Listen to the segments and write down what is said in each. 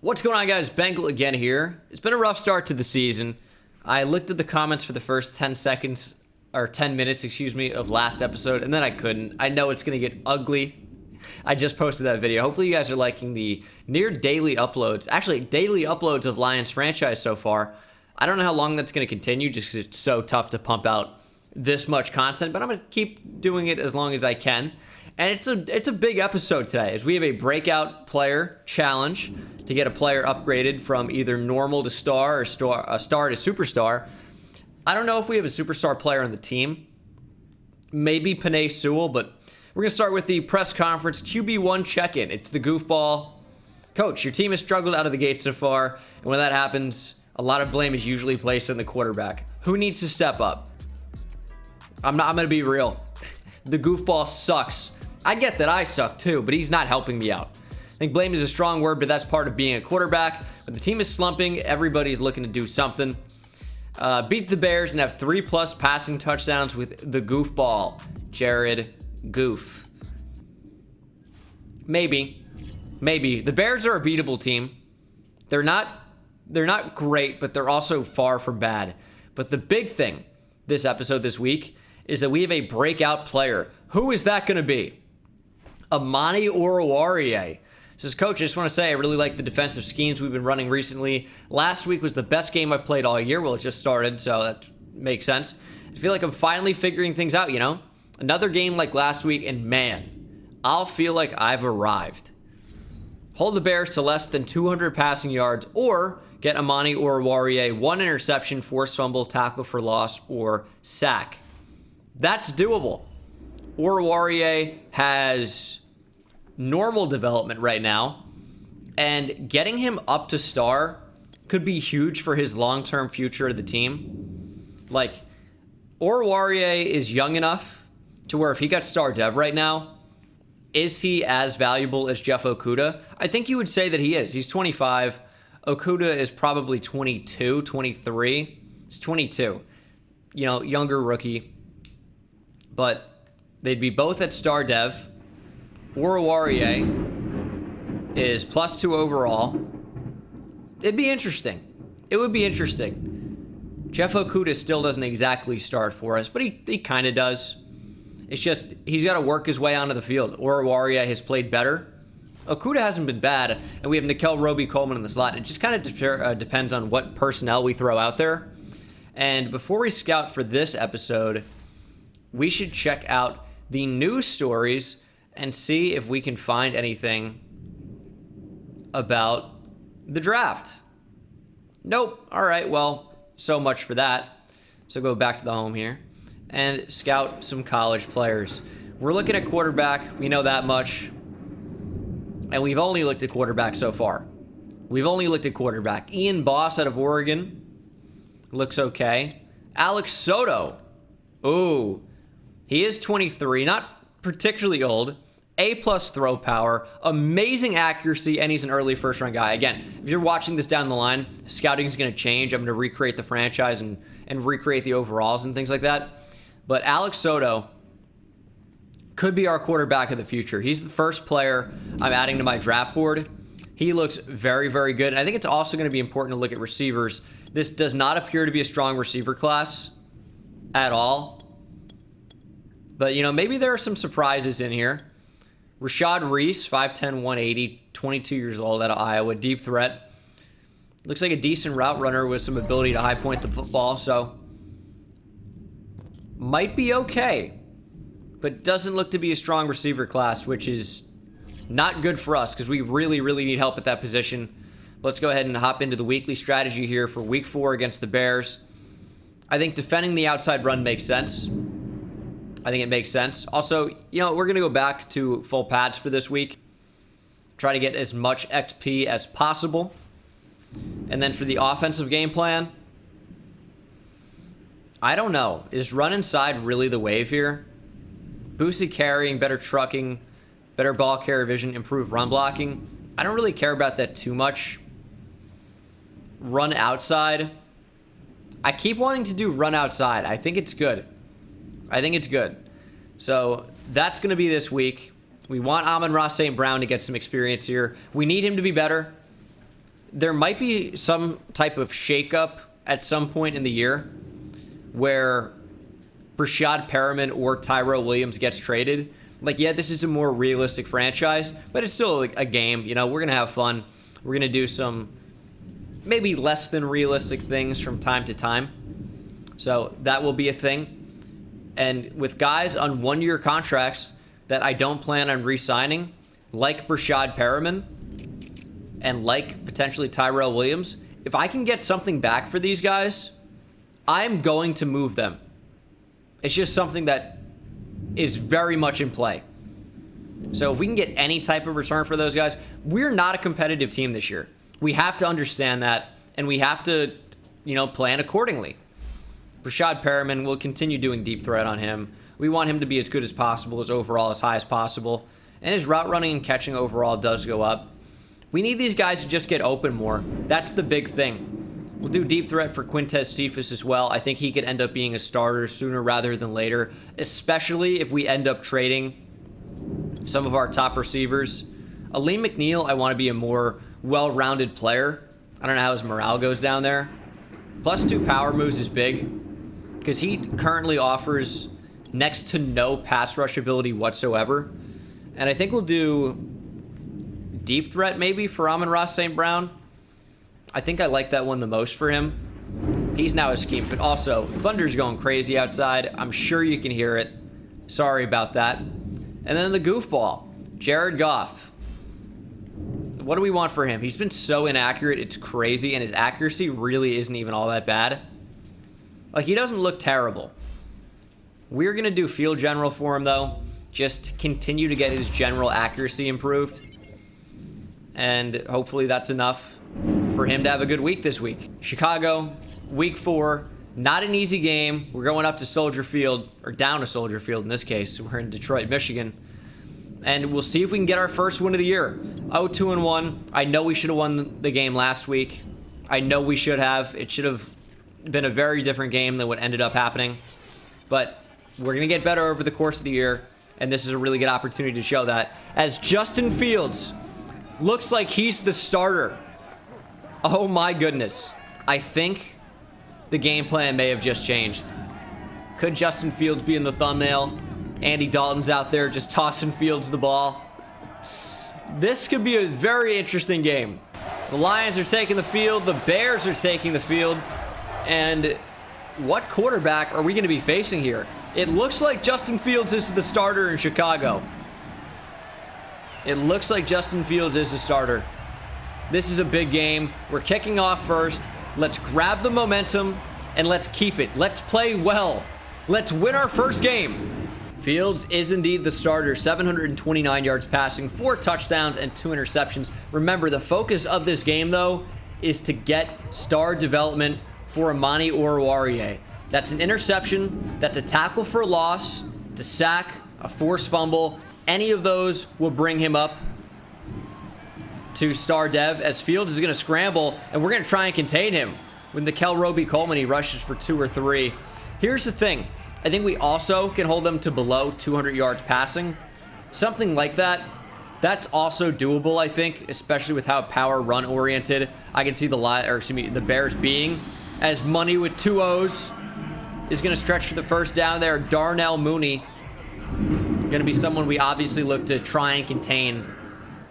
What's going on, guys? Bengal again here. It's been a rough start to the season. I looked at the comments for the first 10 minutes, of last episode, and then I couldn't. I know it's going to get ugly. I just posted that video. Hopefully you guys are liking the near daily uploads. Actually, daily uploads of Lions franchise so far. I don't know how long that's going to continue just because it's so tough to pump out this much content, but I'm going to keep doing it as long as I can. And it's a big episode today, as we have a breakout player challenge to get a player upgraded from either normal to star or star to superstar. I don't know if we have a superstar player on the team. Maybe Panay Sewell, but we're going to start with the press conference QB1 check-in. It's the goofball. Coach, your team has struggled out of the gate so far, and when that happens, a lot of blame is usually placed on the quarterback. Who needs to step up? I'm going to be real. The goofball sucks. I get that I suck too, but he's not helping me out. I think blame is a strong word, but that's part of being a quarterback. When the team is slumping, everybody's looking to do something. Beat the Bears and have 3+ passing touchdowns with the goofball, Jared Goof. Maybe. The Bears are a beatable team. They're not great, but they're also far from bad. But the big thing this episode this week is that we have a breakout player. Who is that going to be? Amani Oruwariye says, Coach, I just want to say I really like the defensive schemes we've been running recently. Last week was the best game I've played all year. Well, it just started, so that makes sense. I feel like I'm finally figuring things out, you know? Another game like last week, and man, I'll feel like I've arrived. Hold the Bears to less than 200 passing yards, or get Amani Oruwariye 1 interception, forced fumble, tackle for loss, or sack. That's doable. Oruwariye has normal development right now, and getting him up to star could be huge for his long-term future of the team. Like, Oruwariye is young enough to where if he got star dev right now, is he as valuable as Jeff Okudah? I think you would say that he is. He's 25. Okudah is probably 22, 23. He's 22. You know, younger rookie. But they'd be both at star dev. Oruwariye is +2 overall. It'd be interesting. It would be interesting. Jeff Okudah still doesn't exactly start for us, but he kind of does. It's just he's got to work his way onto the field. Oruwariye has played better. Okudah hasn't been bad, and we have Nickel Roby-Coleman in the slot. It just kind of depends on what personnel we throw out there. And before we scout for this episode, we should check out the news stories and see if we can find anything about the draft. Nope. All right, well, so much for that. So go back to the home here and scout some college players. We're looking at quarterback. We know that much. And we've only looked at quarterback so far. Ian Boss out of Oregon looks okay. Alex Soto. Ooh. He is 23, not particularly old. A+ throw power, amazing accuracy, and he's an early first-round guy. Again, if you're watching this down the line, scouting is going to change. I'm going to recreate the franchise and recreate the overalls and things like that. But Alex Soto could be our quarterback of the future. He's the first player I'm adding to my draft board. He looks very, very good. And I think it's also going to be important to look at receivers. This does not appear to be a strong receiver class at all. But, you know, maybe there are some surprises in here. Rashad Reese, 5'10", 180, 22 years old, out of Iowa, deep threat. Looks like a decent route runner with some ability to high point the football, so might be okay. But doesn't look to be a strong receiver class, which is not good for us because we really, really need help at that position. Let's go ahead and hop into the weekly strategy here for Week 4 against the Bears. I think defending the outside run makes sense. I think it makes sense. Also, you know, we're going to go back to full pads for this week. Try to get as much XP as possible. And then for the offensive game plan, I don't know. Is run inside really the wave here? Boosted carrying, better trucking, better ball carrier vision, improved run blocking. I don't really care about that too much. Run outside. I keep wanting to do run outside. I think it's good. So that's going to be this week. We want Amon-Ra St. Brown to get some experience here. We need him to be better. there might be some type of shakeup at some point in the year where Brashad Perriman or Tyrell Williams gets traded. Like, yeah, this is a more realistic franchise, but it's still a game. You know, we're going to have fun. We're going to do some maybe less than realistic things from time to time. So that will be a thing. And with guys on one-year contracts that I don't plan on re-signing, like Brashad Perriman and like potentially Tyrell Williams, if I can get something back for these guys, I'm going to move them. It's just something that is very much in play. So if we can get any type of return for those guys, we're not a competitive team this year. We have to understand that, and we have to, plan accordingly. Brashad Perriman, will continue doing deep threat on him. We want him to be as good as possible, as overall as high as possible. And his route running and catching overall does go up. We need these guys to just get open more. That's the big thing. We'll do deep threat for Quintez Cephas as well. I think he could end up being a starter sooner rather than later, especially if we end up trading some of our top receivers. Aleem McNeil, I want to be a more well-rounded player. I don't know how his morale goes down there. +2 power moves is big because he currently offers next to no pass rush ability whatsoever. And I think we'll do deep threat maybe for Amon-Ra St. Brown. I think I like that one the most for him. He's now a scheme fit. Also, Thunder's going crazy outside. I'm sure you can hear it. Sorry about that. And then the goofball, Jared Goff. What do we want for him? He's been so inaccurate, it's crazy, and his accuracy really isn't even all that bad. Like, he doesn't look terrible. We're going to do field general for him, though. Just continue to get his general accuracy improved. And hopefully that's enough for him to have a good week this week. Chicago, week 4. Not an easy game. We're going up to Soldier Field, or down to Soldier Field in this case. We're in Detroit, Michigan. And we'll see if we can get our first win of the year. 0-2-1. I know we should have won the game last week. I know we should have. It should have been a very different game than what ended up happening. But we're going to get better over the course of the year. And this is a really good opportunity to show that. As Justin Fields looks like he's the starter. Oh my goodness. I think the game plan may have just changed. Could Justin Fields be in the thumbnail? Andy Dalton's out there just tossing Fields the ball. This could be a very interesting game. The Lions are taking the field. The Bears are taking the field. And what quarterback are we going to be facing here? It looks like Justin Fields is the starter in Chicago. It looks like Justin Fields is the starter. This is a big game. We're kicking off first. Let's grab the momentum and let's keep it. Let's play well. Let's win our first game. Fields is indeed the starter. 729 yards passing, 4 touchdowns, and 2 interceptions. Remember, the focus of this game, though, is to get star development for Amani Oruwariye. That's an interception. That's a tackle for loss, to sack, a forced fumble. Any of those will bring him up to star dev, as Fields is going to scramble, and we're going to try and contain him. With Nickel Roby-Coleman, he rushes for 2 or 3. Here's the thing. I think we also can hold them to below 200 yards passing. Something like that. That's also doable, I think, especially with how power run oriented I can see the Bears being. As Money with 2 O's is going to stretch for the first down there. Darnell Mooney, going to be someone we obviously look to try and contain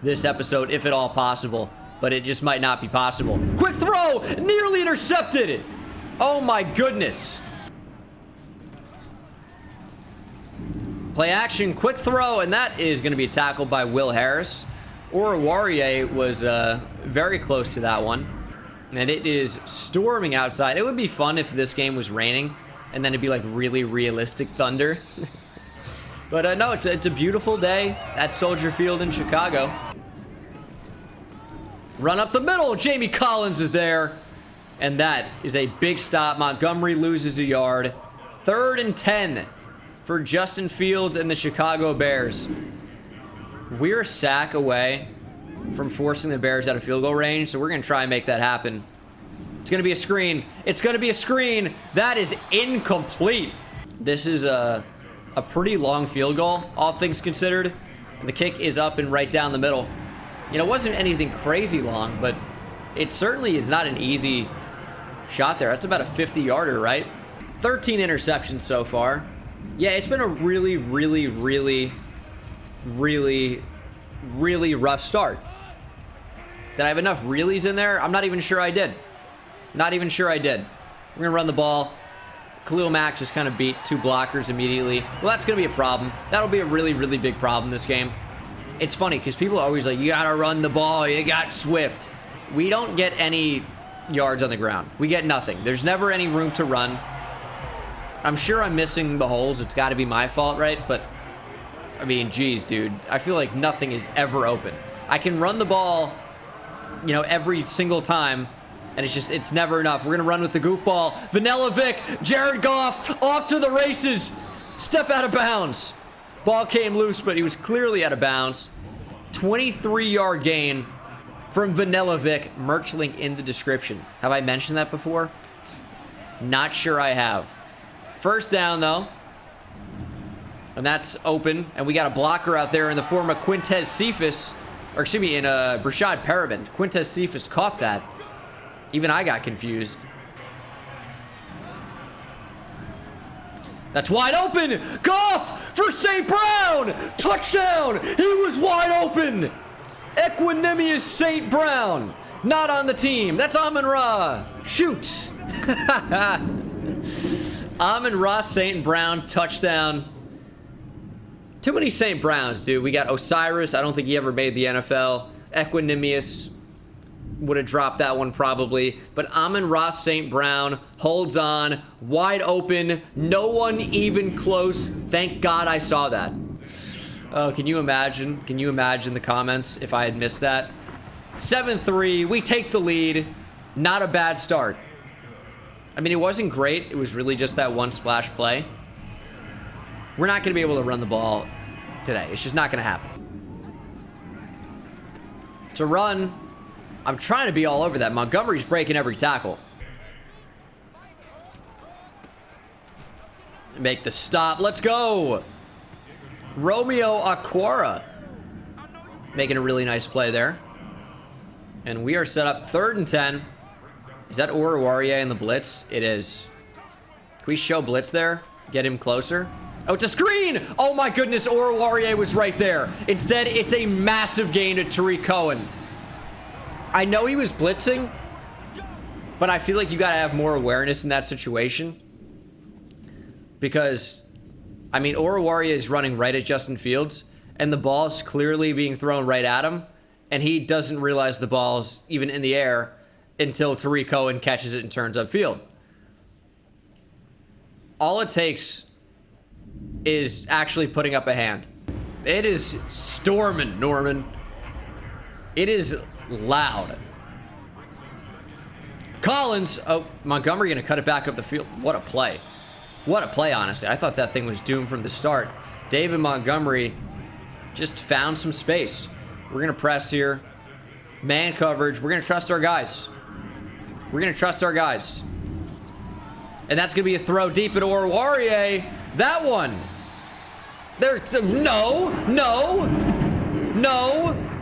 this episode, if at all possible. But it just might not be possible. Quick throw! Nearly intercepted! Oh my goodness. Play action, quick throw, and that is going to be tackled by Will Harris. Oruwariye was very close to that one. And it is storming outside. It would be fun if this game was raining, and then it'd be like really realistic thunder. But no, it's a beautiful day at Soldier Field in Chicago. Run up the middle. Jamie Collins is there. And that is a big stop. Montgomery loses a yard. 3rd and 10 for Justin Fields and the Chicago Bears. We're a sack away from forcing the Bears out of field goal range, so we're going to try and make that happen. It's going to be a screen. It's going to be a screen. That is incomplete. This is a pretty long field goal, all things considered. And the kick is up and right down the middle. You know, it wasn't anything crazy long, but It certainly is not an easy shot there. That's about a 50-yarder, right? 13 interceptions so far. Yeah, it's been a really, really, really, really, really rough start. Did I have enough reallys in there? I'm not even sure I did. Not even sure I did. We're going to run the ball. Khalil Mack just kind of beat 2 blockers immediately. Well, that's going to be a problem. That'll be a really, really big problem this game. It's funny because people are always like, you got to run the ball. You got Swift. We don't get any yards on the ground. We get nothing. There's never any room to run. I'm sure I'm missing the holes. It's got to be my fault, right? But, I mean, geez, dude. I feel like nothing is ever open. I can run the ball, you know, every single time, and it's never enough. We're going to run with the goofball. Vanilla Vic, Jared Goff, off to the races. Step out of bounds. Ball came loose, but he was clearly out of bounds. 23-yard gain from Vanilla Vic. Merch link in the description. Have I mentioned that before? Not sure I have. First down, though. And that's open. And we got a blocker out there in the form of Quintez Cephas. Or excuse me, in Brashad Parabin. Quintez Cephas caught that. Even I got confused. That's wide open. Goff for St. Brown. Touchdown. He was wide open. Equanimous St. Brown. Not on the team. That's Amon-Ra. Shoot. Amon-Ra St. Brown. Touchdown. Too many St. Browns, dude. We got Osiris. I don't think he ever made the NFL. Equanimous would have dropped that one probably. But Amon-Ra St. Brown holds on. Wide open. No one even close. Thank God I saw that. Oh, can you imagine? Can you imagine the comments if I had missed that? 7-3. We take the lead. Not a bad start. I mean, it wasn't great. It was really just that one splash play. We're not going to be able to run the ball today. It's just not going to happen. To run, I'm trying to be all over that. Montgomery's breaking every tackle. Make the stop. Let's go. Romeo Aquara making a really nice play there. And we are set up 3rd and 10. Is that Oruwariye in the blitz? It is. Can we show blitz there? Get him closer. Oh, it's a screen! Oh my goodness, Oruwariye was right there. Instead, it's a massive gain to Tariq Cohen. I know he was blitzing, but I feel like you gotta have more awareness in that situation. Because, I mean, Oruwariye is running right at Justin Fields, and the ball's clearly being thrown right at him, and he doesn't realize the ball's even in the air until Tariq Cohen catches it and turns upfield. All it takes is actually putting up a hand. It is storming, Norman. It is loud. Collins. Oh, Montgomery going to cut it back up the field. What a play. What a play, honestly. I thought that thing was doomed from the start. David Montgomery just found some space. We're going to press here. Man coverage. We're going to trust our guys. We're going to trust our guys. And that's going to be a throw deep at Oruwariye. That one. No.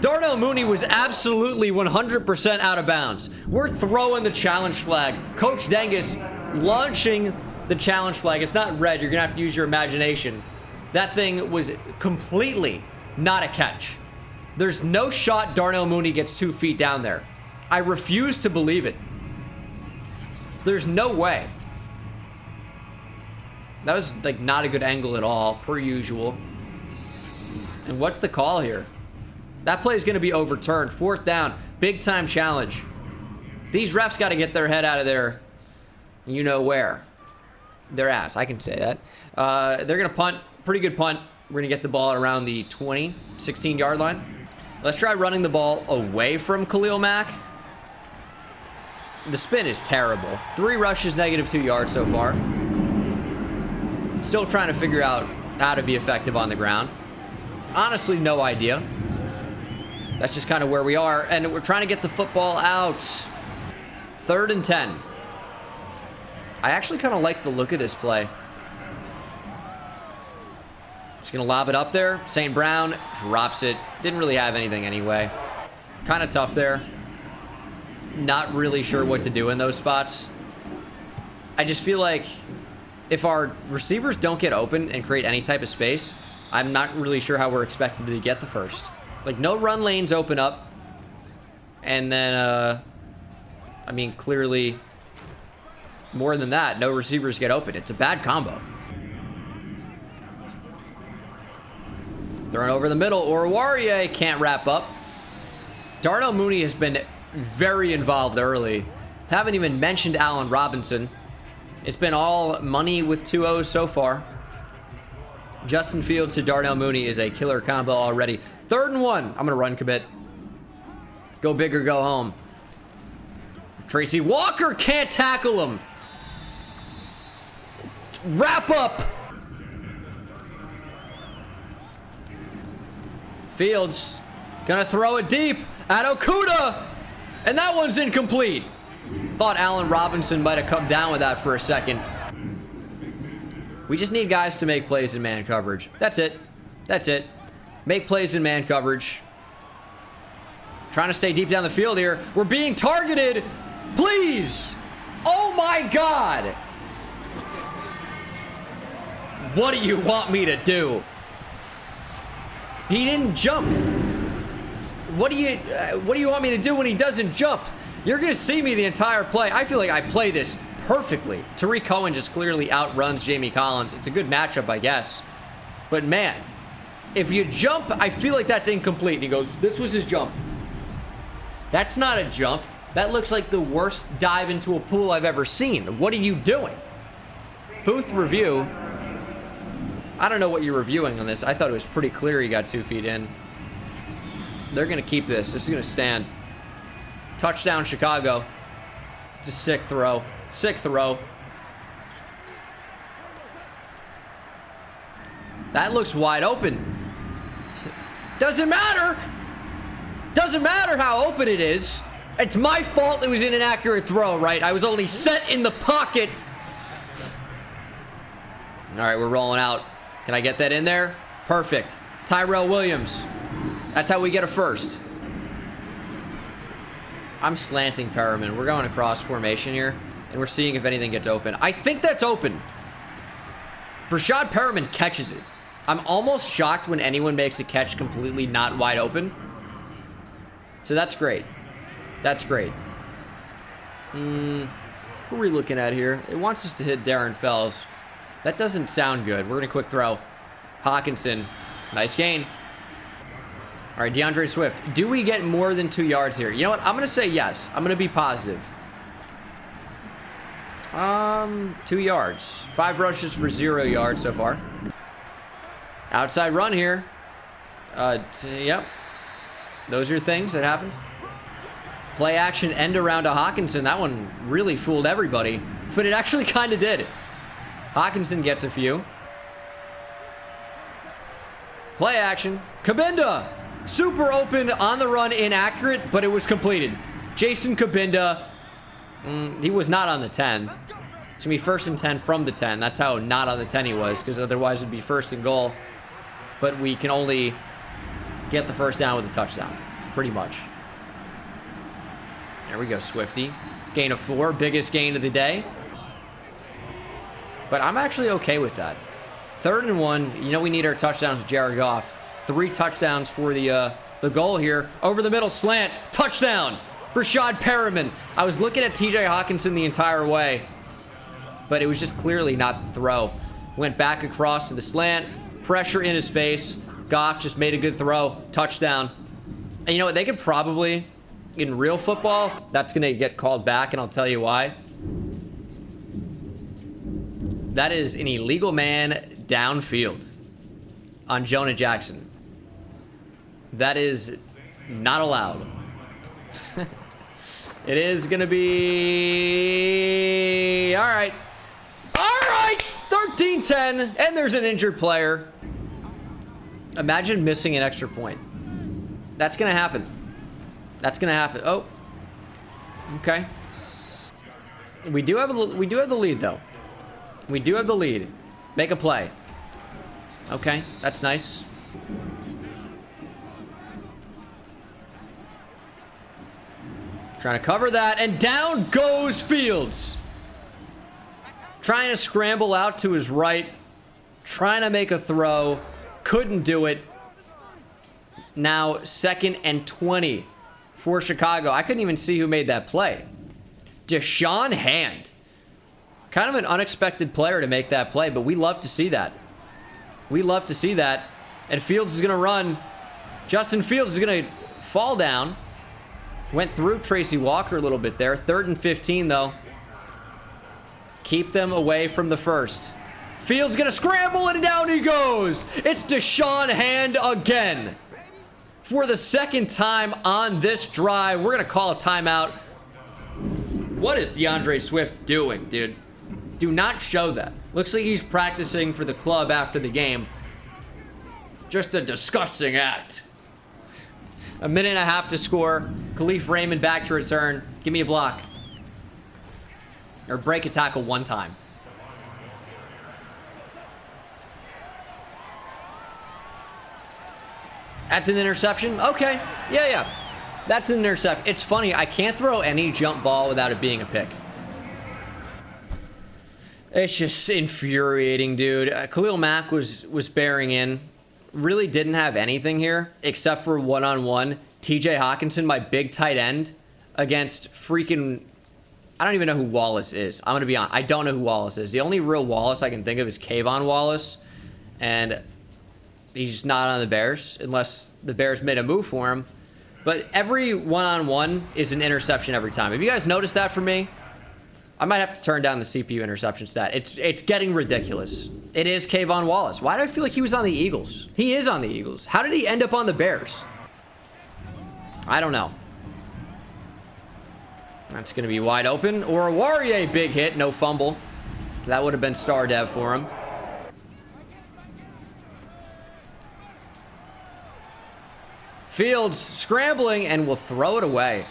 Darnell Mooney was absolutely 100% out of bounds. We're throwing the challenge flag. Coach Dengus launching the challenge flag. It's not red. You're going to have to use your imagination. That thing was completely not a catch. There's no shot Darnell Mooney gets 2 feet down there. I refuse to believe it. There's no way. That was, like, not a good angle at all, per usual. And what's the call here? That play is going to be overturned. 4th down. Big time challenge. These refs got to get their head out of there. You know where. Their ass. I can say that. They're going to punt. Pretty good punt. We're going to get the ball around the 20, 16-yard line. Let's try running the ball away from Khalil Mack. The spin is terrible. 3 rushes, -2 yards so far. Still trying to figure out how to be effective on the ground. Honestly, no idea. That's just kind of where we are. And we're trying to get the football out. 3rd and 10. I actually kind of like the look of this play. Just going to lob it up there. St. Brown drops it. Didn't really have anything anyway. Kind of tough there. Not really sure what to do in those spots. I just feel like if our receivers don't get open and create any type of space, I'm not really sure how we're expected to get the first. Like, no run lanes open up. And then, I mean, clearly, more than that, no receivers get open. It's a bad combo. Throwing over the middle. Oruwariye can't wrap up. Darnell Mooney has been very involved early. Haven't even mentioned Allen Robinson. It's been all money with 2 O's so far. Justin Fields to Darnell Mooney is a killer combo already. 3rd and 1. I'm going to run commit. Go big or go home. Tracy Walker can't tackle him. Wrap up. Fields gonna throw it deep at Okuda, and that one's incomplete. Thought Allen Robinson might have come down with that for a second. We just need guys to make plays in man coverage. That's it. That's it. Make plays in man coverage. Trying to stay deep down the field here. We're being targeted. Please. Oh my God. What do you want me to do? He didn't jump. What do you want me to do when he doesn't jump? You're gonna see me the entire play. I feel like I play this perfectly. Tariq Cohen just clearly outruns Jamie Collins. It's a good matchup, I guess. But man, if you jump, I feel like that's incomplete. And he goes, this was his jump. That's not a jump. That looks like the worst dive into a pool I've ever seen. What are you doing? Booth review. I don't know what you're reviewing on this. I thought it was pretty clear he got 2 feet in. They're going to keep this. This is going to stand. Touchdown, Chicago. It's a sick throw. Sick throw. That looks wide open. Doesn't matter. Doesn't matter how open it is. It's my fault it was an inaccurate throw, right? I was only set in the pocket. All right, we're rolling out. Can I get that in there? Perfect. Tyrell Williams. That's how we get a first. I'm slanting Perriman. We're going across formation here, and we're seeing if anything gets open. I think that's open. Brashad Perriman catches it. I'm almost shocked when anyone makes a catch completely not wide open. So that's great. That's great. Who are we looking at here? It wants us to hit Darren Fells. That doesn't sound good. We're going to quick throw. Hawkinson. Nice gain. All right, DeAndre Swift. Do we get more than 2 yards here? You know what? I'm going to say yes. I'm going to be positive. 2 yards. 5 rushes for 0 yards so far. Outside run here. Yep. Those are things that happened. Play action end around to Hawkinson. That one really fooled everybody, but it actually kind of did. Hawkinson gets a few. Play action. Kabinda. Super open on the run, inaccurate, but it was completed. Jason Kabinda. He was not on the 10. It's going to be 1st and 10 from the 10. That's how not on the 10 he was, because otherwise it would be 1st and goal. But we can only get the first down with a touchdown, pretty much. There we go, Swifty. Gain of 4, biggest gain of the day. But I'm actually okay with that. 3rd and 1. You know we need our touchdowns with Jared Goff. 3 touchdowns for the goal here. Over the middle slant. Touchdown. Brashad Perriman. I was looking at TJ Hawkinson the entire way, but it was just clearly not the throw. Went back across to the slant. Pressure in his face. Goff just made a good throw. Touchdown. And you know what? They could probably, in real football, that's going to get called back, and I'll tell you why. That is an illegal man downfield on Jonah Jackson. That is not allowed. It is going to be... All right. All right. 13-10. And there's an injured player. Imagine missing an extra point. That's going to happen. That's going to happen. Oh. Okay. We do have the lead, though. We do have the lead. Make a play. Okay. That's nice. Trying to cover that, and down goes Fields. Trying to scramble out to his right. Trying to make a throw. Couldn't do it. Now 2nd and 20 for Chicago. I couldn't even see who made that play. Deshaun Hand. Kind of an unexpected player to make that play, but we love to see that. We love to see that. And Fields is going to run. Justin Fields is going to fall down. Went through Tracy Walker a little bit there. 3rd and 15, though. Keep them away from the first. Fields going to scramble, and down he goes. It's Deshaun Hand again. For the 2nd time on this drive, we're going to call a timeout. What is DeAndre Swift doing, dude? Do not show that. Looks like he's practicing for the club after the game. Just a disgusting act. A minute and a half to score. Khalif Raymond back to return. Give me a block. Or break a tackle one time. That's an interception? Okay. Yeah. That's an intercept. It's funny. I can't throw any jump ball without it being a pick. It's just infuriating, dude. Khalil Mack was bearing in. Really didn't have anything here except for one-on-one. TJ Hawkinson, my big tight end, against freaking... I don't even know who Wallace is. I'm going to be honest. I don't know who Wallace is. The only real Wallace I can think of is Kayvon Wallace. And he's just not on the Bears unless the Bears made a move for him. But every one-on-one is an interception every time. Have you guys noticed that for me? I might have to turn down the CPU interception stat. It's getting ridiculous. It is Kayvon Wallace. Why do I feel like he was on the Eagles? He is on the Eagles. How did he end up on the Bears? I don't know. That's going to be wide open. Or a Warrior big hit, no fumble. That would have been star dev for him. Fields scrambling and will throw it away.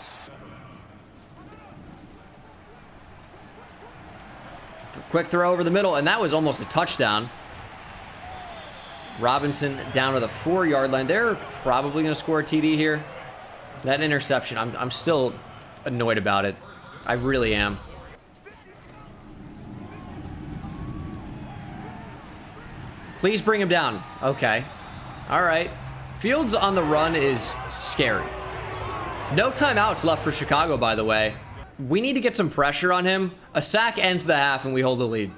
Quick throw over the middle, and that was almost a touchdown. Robinson down to the 4-yard line. They're probably going to score a TD here. That interception, I'm still annoyed about it. I really am. Please bring him down. Okay. All right. Fields on the run is scary. No timeouts left for Chicago, by the way. We need to get some pressure on him. A sack ends the half, and we hold the lead.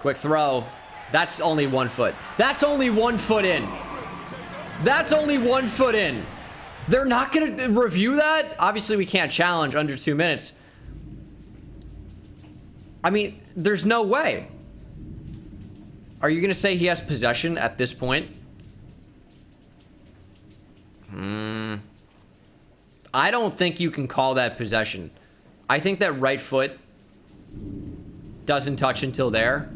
Quick throw. That's only 1 foot. That's only 1 foot in. That's only 1 foot in. They're not going to review that? Obviously, we can't challenge under 2 minutes. I mean, there's no way. Are you going to say he has possession at this point? I don't think you can call that possession. I think that right foot doesn't touch until there.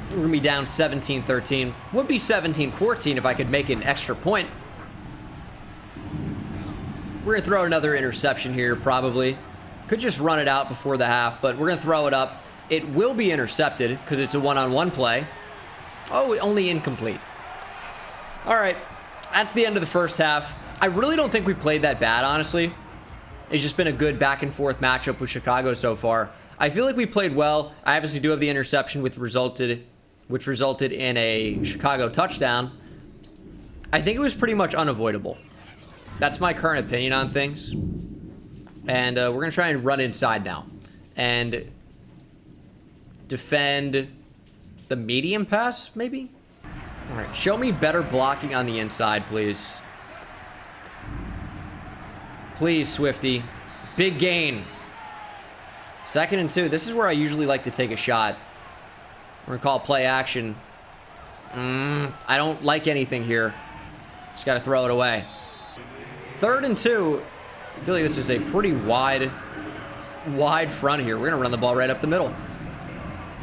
We're going to be down 17-13. Would be 17-14 if I could make an extra point. We're going to throw another interception here, probably. Could just run it out before the half, but we're going to throw it up. It will be intercepted because it's a one-on-one play. Oh, only incomplete. All right. That's the end of the first half. I really don't think we played that bad, honestly. It's just been a good back-and-forth matchup with Chicago so far. I feel like we played well. I obviously do have the interception which resulted in a Chicago touchdown. I think it was pretty much unavoidable. That's my current opinion on things. And we're going to try and run inside now. And defend the medium pass, maybe? All right, show me better blocking on the inside, please. Please, Swifty. Big gain. 2nd and 2. This is where I usually like to take a shot. We're going to call play action. I don't like anything here. Just got to throw it away. 3rd and 2. I feel like this is a pretty wide front here. We're going to run the ball right up the middle.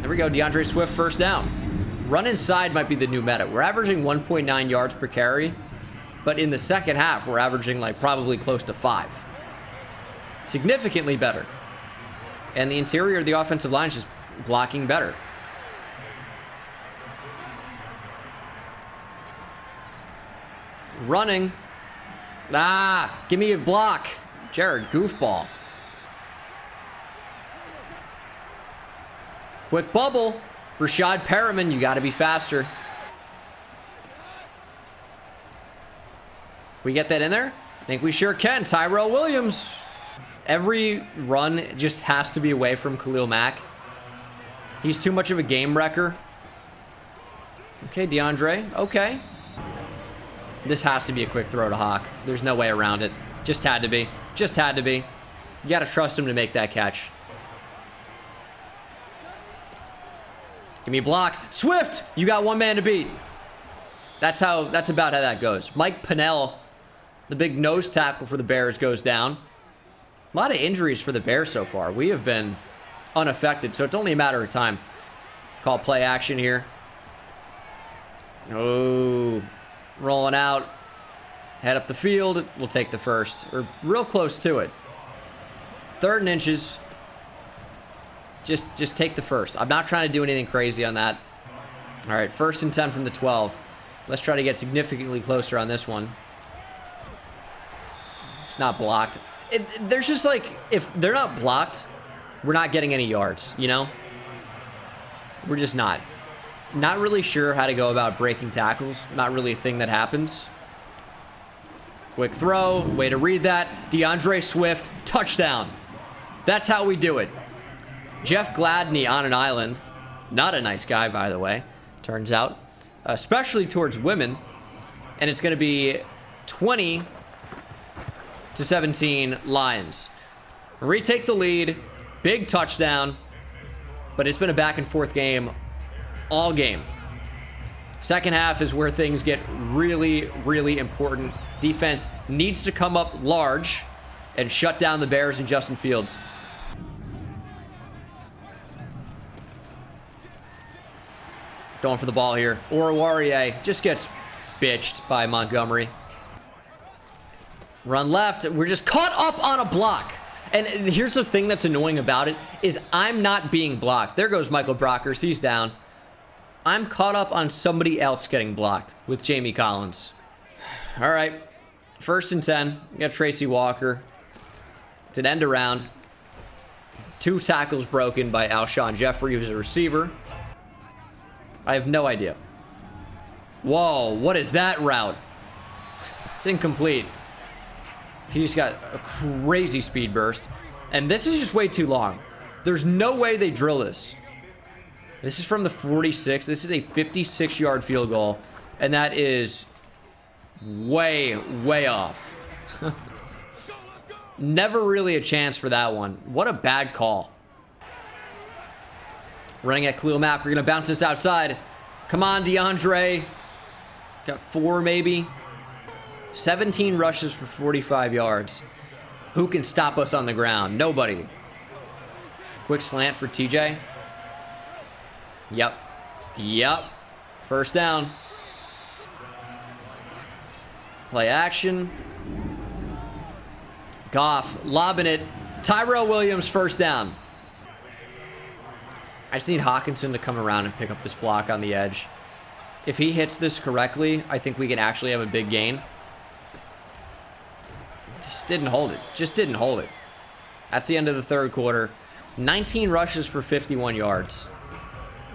There we go. DeAndre Swift, first down. Run inside might be the new meta. We're averaging 1.9 yards per carry. But in the second half, we're averaging like probably close to 5. Significantly better. And the interior of the offensive line is just blocking better. Running. Ah, give me a block. Jared, goofball. Quick bubble. Rashad Perriman, you got to be faster. We get that in there? I think we sure can. Tyrell Williams. Every run just has to be away from Khalil Mack. He's too much of a game wrecker. Okay, DeAndre. Okay. This has to be a quick throw to Hawk. There's no way around it. Just had to be. Just had to be. You got to trust him to make that catch. Give me a block. Swift! You got one man to beat. That's about how that goes. Mike Pennell, the big nose tackle for the Bears, goes down. A lot of injuries for the Bears so far. We have been unaffected, so it's only a matter of time. Call play action here. Oh, rolling out. Head up the field. We'll take the first. We're real close to it. 3rd and inches. Just take the first. I'm not trying to do anything crazy on that. All right, 1st and 10 from the 12. Let's try to get significantly closer on this one. It's not blocked. There's just like, if they're not blocked, we're not getting any yards, you know? We're just not. Not really sure how to go about breaking tackles. Not really a thing that happens. Quick throw. Way to read that. DeAndre Swift. Touchdown. That's how we do it. Jeff Gladney on an island. Not a nice guy, by the way. Turns out. Especially towards women. And it's going to be 20-17 Lions. Retake the lead. Big touchdown. But it's been a back and forth game all game. Second half is where things get really, really important. Defense needs to come up large and shut down the Bears and Justin Fields. Going for the ball here. Oruwariye just gets bitched by Montgomery. Run left. We're just caught up on a block. And here's the thing that's annoying about it is I'm not being blocked. There goes Michael Brockers. He's down. I'm caught up on somebody else getting blocked with Jamie Collins. All right. 1st and 10. We got Tracy Walker. It's an end around. 2 tackles broken by Alshon Jeffrey, who's a receiver. I have no idea. Whoa, what is that route? It's incomplete. He just got a crazy speed burst. And this is just way too long. There's no way they drill this. This is from the 46. This is a 56-yard field goal. And that is way, way off. Never really a chance for that one. What a bad call. Running at Khalil Mack. We're going to bounce this outside. Come on, DeAndre. Got 4 maybe. 17 rushes for 45 yards. Who can stop us on the ground? Nobody. Quick slant for TJ. Yep. 1st down. Play action. Goff lobbing it. Tyrell Williams 1st down. I just need Hawkinson to come around and pick up this block on the edge. If he hits this correctly, I think we can actually have a big gain. Just didn't hold it. Just didn't hold it. That's the end of the 3rd quarter. 19 rushes for 51 yards.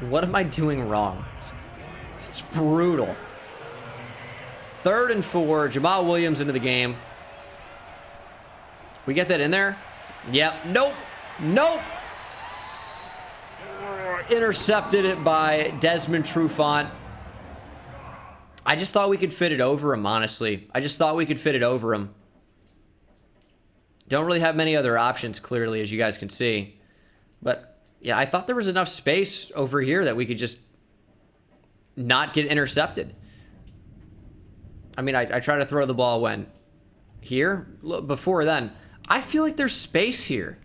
What am I doing wrong? It's brutal. 3rd and 4. Jamal Williams into the game. We get that in there? Yep. Nope. Nope. Intercepted by Desmond Trufant. I just thought we could fit it over him, honestly. I just thought we could fit it over him. Don't really have many other options, clearly, as you guys can see. But, yeah, I thought there was enough space over here that we could just not get intercepted. I mean, I try to throw the ball when? Here? Before then. I feel like there's space here.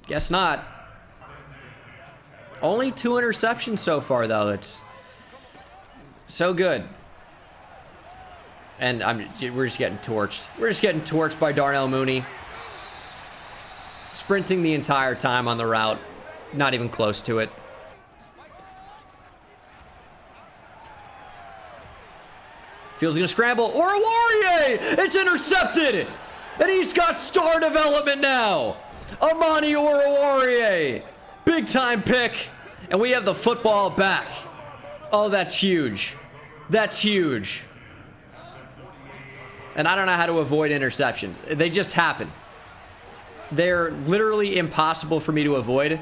Guess not. Only 2 interceptions so far, though. It's so good. And we're just getting torched. We're just getting torched by Darnell Mooney. Sprinting the entire time on the route. Not even close to it. Fields gonna scramble. Oruwariye! It's intercepted! And he's got star development now! Amani Oruwariye! Big time pick. And we have the football back. Oh, that's huge. That's huge. And I don't know how to avoid interceptions. They just happen. They're literally impossible for me to avoid.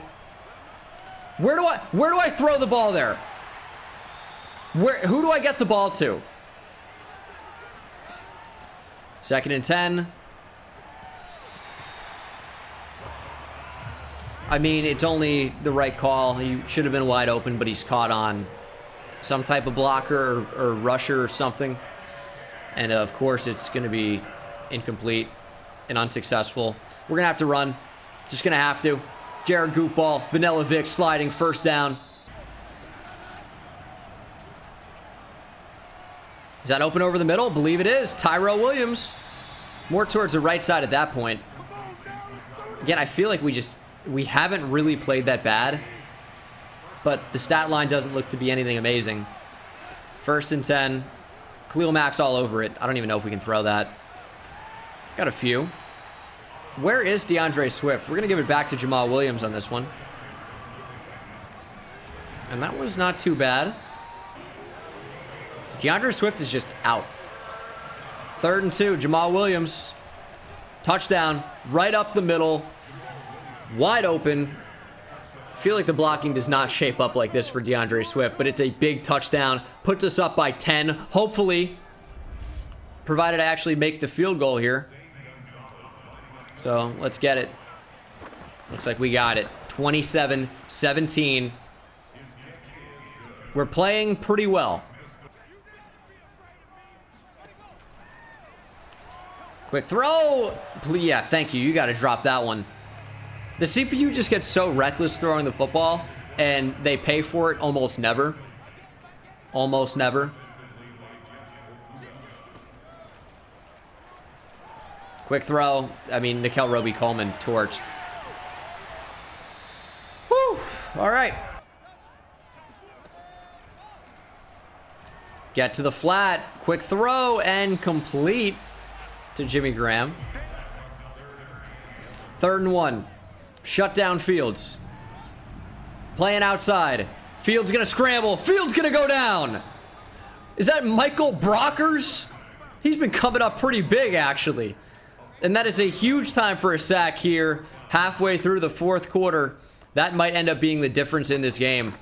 Where do I throw the ball there? Who do I get the ball to? 2nd and 10. I mean, it's only the right call. He should have been wide open, but he's caught on some type of blocker or rusher or something. And of course, it's going to be incomplete and unsuccessful. We're going to have to run. Just going to have to. Jared Goofball, Vanilla Vic sliding 1st down. Is that open over the middle? Believe it is. Tyrell Williams. More towards the right side at that point. Again, I feel like we haven't really played that bad. But the stat line doesn't look to be anything amazing. 1st and 10. Khalil Mack's all over it. I don't even know if we can throw that. Got a few. Where is DeAndre Swift? We're going to give it back to Jamal Williams on this one. And that was not too bad. DeAndre Swift is just out. 3rd and 2. Jamal Williams. Touchdown. Right up the middle. Wide open. I feel like the blocking does not shape up like this for DeAndre Swift, but it's a big touchdown. Puts us up by 10, hopefully, provided I actually make the field goal here. So let's get it. Looks like we got it. 27-17. We're playing pretty well. Quick throw. Yeah, thank you. You got to drop that one. The CPU just gets so reckless throwing the football, and they pay for it almost never. Almost never. Quick throw. I mean, Nickel Roby-Coleman torched. Whew. All right. Get to the flat. Quick throw and complete to Jimmy Graham. 3rd and 1. Shut down Fields. Playing outside. Fields gonna scramble. Fields gonna go down. Is that Michael Brockers? He's been coming up pretty big, actually. And that is a huge time for a sack here. Halfway through the 4th quarter. That might end up being the difference in this game.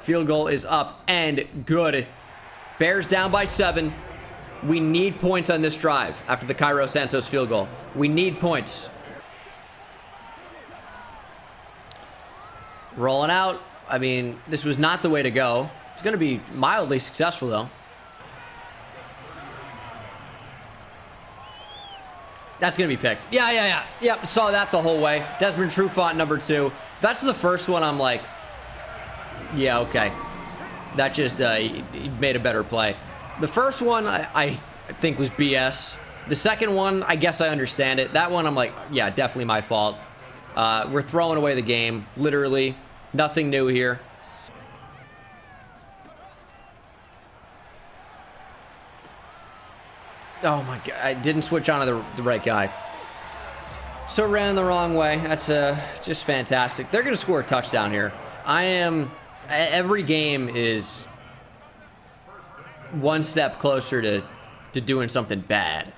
Field goal is up and good. Bears down by 7. We need points on this drive after the Cairo Santos field goal. We need points. Rolling out. I mean, this was not the way to go. It's going to be mildly successful, though. That's going to be picked. Yeah. Yep, saw that the whole way. Desmond Trufant, number 2. That's the first one I'm like, yeah, okay. That just he made a better play. The first one I think was BS. The second one, I guess I understand it. That one I'm like, yeah, definitely my fault. We're throwing away the game, literally. Nothing new here. Oh my God, I didn't switch on to the right guy. So ran the wrong way. That's just fantastic. They're going to score a touchdown here. Every game is one step closer to doing something bad.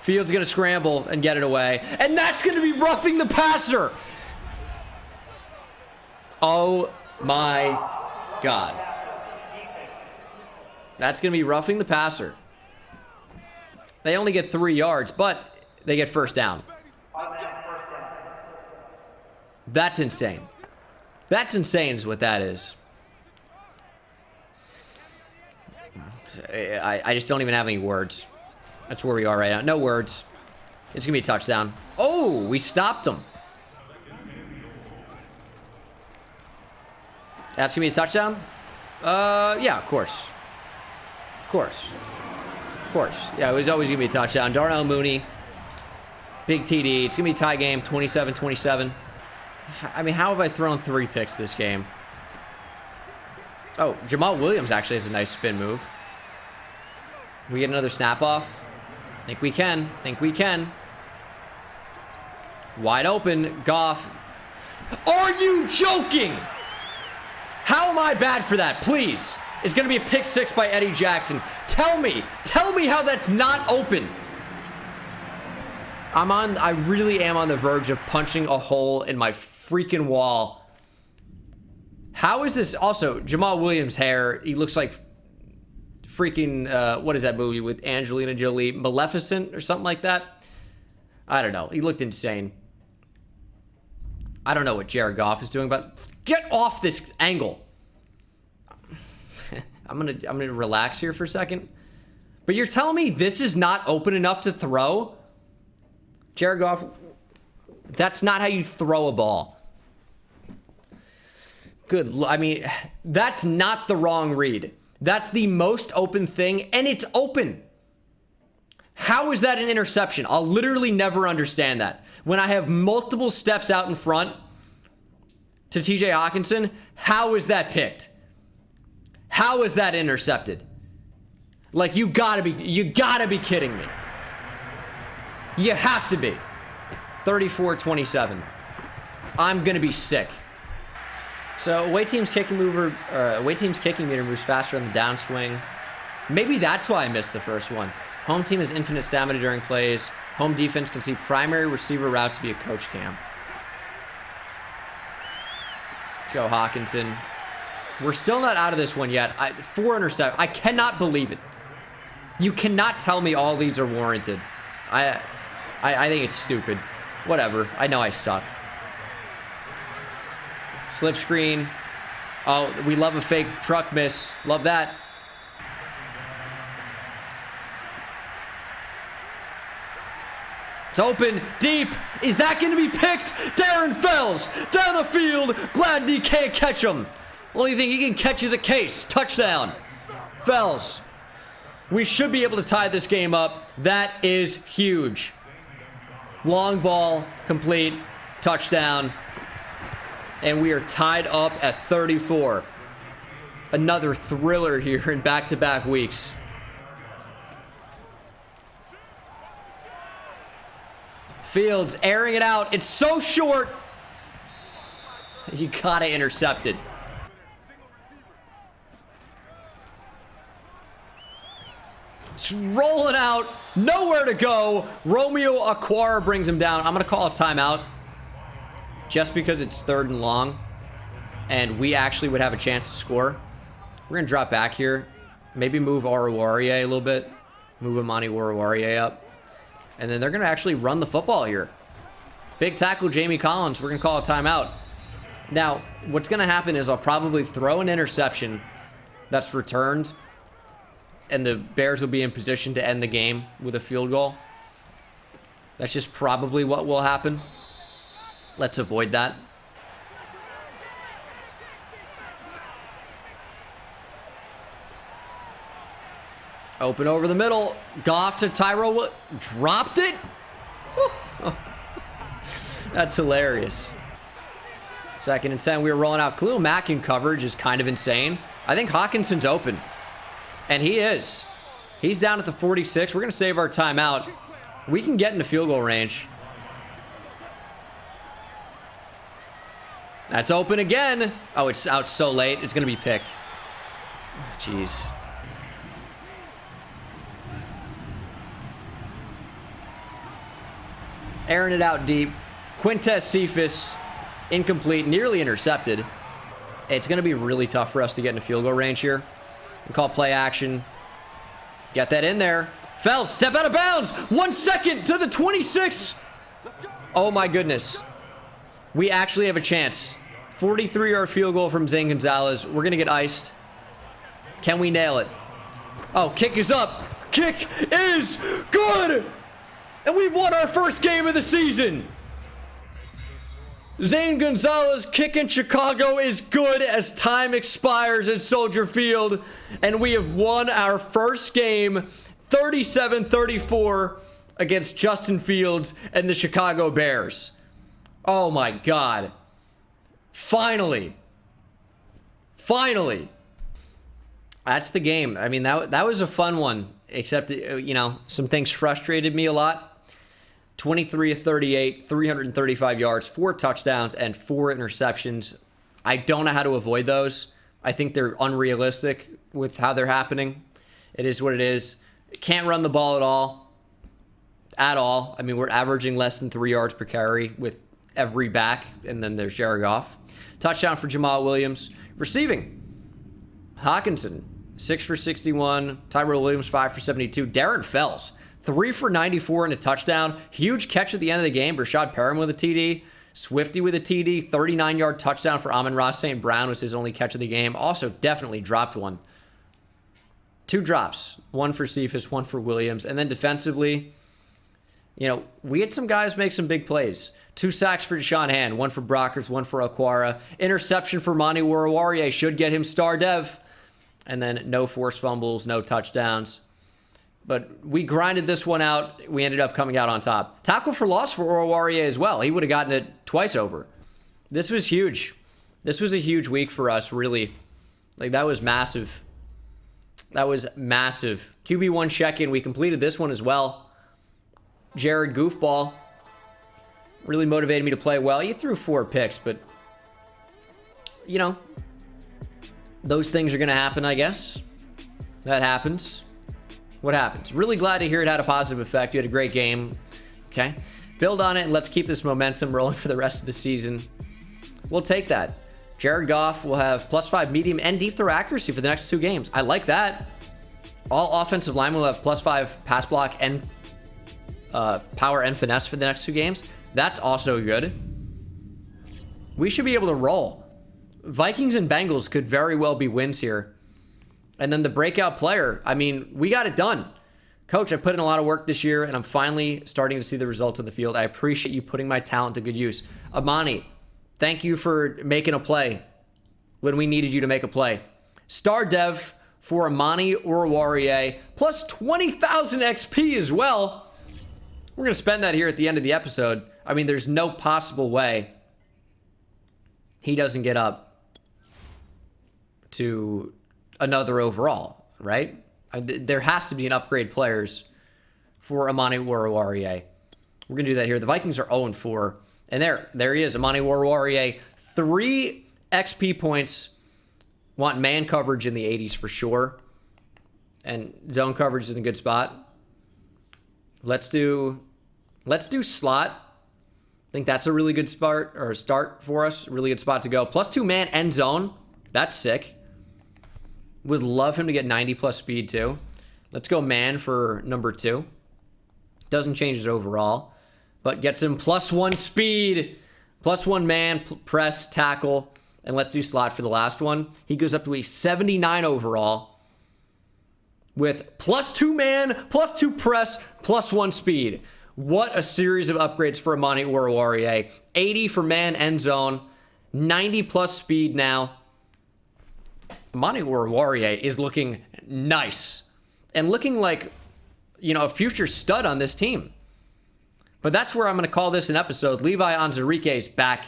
Fields going to scramble and get it away. And that's going to be roughing the passer. Oh my God. That's going to be roughing the passer. They only get 3 yards, but they get 1st down. That's insane. That's insane is what that is. I just don't even have any words. That's where we are right now. No words. It's going to be a touchdown. Oh, we stopped them. That's going to be a touchdown? Yeah, of course. Of course. Of course. Yeah, it was always going to be a touchdown. Darnell Mooney. Big TD. It's going to be a tie game, 27-27. I mean, how have I thrown 3 picks this game? Oh, Jamal Williams actually has a nice spin move. We get another snap off. Think we can. Think we can. Wide open. Goff. Are you joking? How am I bad for that? Please. It's going to be a pick six by Eddie Jackson. Tell me how that's not open. I really am on the verge of punching a hole in my freaking wall. How is this? Also, Jamal Williams' hair, he looks like freaking, what is that movie with Angelina Jolie? Maleficent or something like that? I don't know. He looked insane. I don't know what Jared Goff is doing, but get off this angle. I'm gonna relax here for a second. But you're telling me this is not open enough to throw? Jared Goff, that's not how you throw a ball. I mean, that's not the wrong read. That's the most open thing, and it's open. How is that an interception? I'll literally never understand that. When I have multiple steps out in front to TJ Hawkinson, how is that picked? How is that intercepted? Like, you gotta be kidding me. You have to be. 34-27. I'm gonna be sick. So away team's kicking meter moves faster on the downswing. Maybe that's why I missed the first one. Home team has infinite stamina during plays. Home defense can see primary receiver routes via coach cam. Let's go, Hawkinson. We're still not out of this one yet. 4 interceptions. I cannot believe it. You cannot tell me all these are warranted. I think it's stupid. Whatever. I know I suck. Slip screen. Oh, we love a fake truck miss. Love that. It's open, deep. Is that going to be picked? Darren Fells down the field. Glad he can't catch him. Only thing he can catch is a case. Touchdown. Fells. We should be able to tie this game up. That is huge. Long ball, complete, touchdown. And we are tied up at 34. Another thriller here in back-to-back weeks. Fields airing it out. It's so short. You gotta intercept it. It's rolling out. Nowhere to go. Romeo Aquara brings him down. I'm gonna call a timeout. Just because it's 3rd and long. And we actually would have a chance to score. We're gonna drop back here. Maybe move Oruwariye a little bit. Move Amani Oruwariye up. And then they're going to actually run the football here. Big tackle, Jamie Collins. We're going to call a timeout. Now, what's going to happen is I'll probably throw an interception that's returned. And the Bears will be in position to end the game with a field goal. That's just probably what will happen. Let's avoid that. Open over the middle. Goff to Tyro. Dropped it? That's hilarious. 2nd and 10. We were rolling out. Khalil Mack in coverage is kind of insane. I think Hawkinson's open. And he is. He's down at the 46. We're going to save our timeout. We can get into field goal range. That's open again. Oh, it's out so late. It's going to be picked. Jeez. Airing it out deep. Quintez Cephas, incomplete, nearly intercepted. It's going to be really tough for us to get into field goal range here. We call play action. Get that in there. Fells, step out of bounds. 1 second to the 26. Oh my goodness. We actually have a chance. 43-yard field goal from Zane Gonzalez. We're going to get iced. Can we nail it? Oh, kick is up. Kick is good. And we've won our first game of the season. Zane Gonzalez kick in Chicago is good as time expires at Soldier Field. And we have won our first game 37-34 against Justin Fields and the Chicago Bears. Oh my God. Finally. Finally. That's the game. I mean, that was a fun one. except, some things frustrated me a lot. 23 of 38, 335 yards, 4 touchdowns, and 4 interceptions. I don't know how to avoid those. I think they're unrealistic with how they're happening. It is what it is. Can't run the ball at all. I mean, we're averaging less than 3 yards per carry with every back, and then there's Jared Goff. Touchdown for Jamal Williams. Receiving, Hawkinson, 6 for 61. Tyrell Williams, 5 for 72. Darren Fells, 3 for 94 and a touchdown. Huge catch at the end of the game. Rashad Perriman with a TD. Swifty with a TD. 39-yard touchdown for Amon-Ra St. Brown was his only catch of the game. Also definitely dropped one. 2 drops. 1 for Cephas, 1 for Williams. And then defensively, we had some guys make some big plays. 2 sacks for Deshaun Hand, 1 for Brockers, 1 for Aquara. Interception for Mani Warawarie should get him star dev. And then no forced fumbles, no touchdowns. But we grinded this one out. We ended up coming out on top. Tackle for loss for Warawarie as well. He would have gotten it twice over. This was huge. This was a huge week for us, really. That was massive. That was massive. QB1 check-in. We completed this one as well. Jared Goofball really motivated me to play well. He threw 4 picks, but, those things are going to happen, I guess. That happens. What happens? Really glad to hear it had a positive effect. You had a great game. Okay. Build on it, and let's keep this momentum rolling for the rest of the season. We'll take that. Jared Goff will have +5 medium and deep throw accuracy for the next 2 games. I like that. All offensive linemen will have +5 pass block and power and finesse for the next 2 games. That's also good. We should be able to roll. Vikings and Bengals could very well be wins here. And then the breakout player, we got it done. Coach, I put in a lot of work this year, and I'm finally starting to see the results on the field. I appreciate you putting my talent to good use. Amani, thank you for making a play when we needed you to make a play. Star dev for Amani Warawarie, plus 20,000 XP as well. We're going to spend that here at the end of the episode. There's no possible way he doesn't get up to another overall, right? There has to be an upgrade players for Amani Warawarie. We're going to do that here. The Vikings are 0-4. And there he is, Amani Warawarie. 3 XP points. Want man coverage in the 80s for sure. And zone coverage is in a good spot. Let's do slot. I think that's a really good start for us. Really good spot to go. +2 man end zone. That's sick. Would love him to get 90+ speed too. Let's go man for number 2. Doesn't change his overall, but gets him +1 speed, +1 man, press, tackle, and let's do slot for the last one. He goes up to a 79 overall with +2 man, +2 press, +1 speed. What a series of upgrades for Amani Warawarie. 80 for man end zone, 90+ speed now. Amani Warawarie is looking nice and looking like, a future stud on this team. But that's where I'm going to call this an episode. Levi Onzarike is back,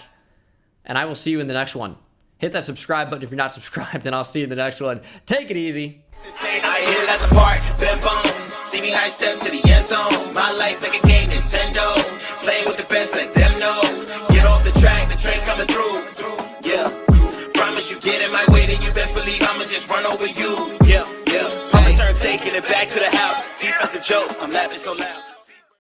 and I will see you in the next one. Hit that subscribe button if you're not subscribed, and I'll see you in the next one. Take it easy. I hit it at the park, bend bones. See me high step to the end zone. My life like a game, Nintendo. Playing with the best, let them know. Get off the track, the train's coming through. Yeah. Promise you get in my way, then you best believe I'ma just run over you. Yeah. I'ma turn taking it back to the house. Defense a joke, I'm laughing so loud.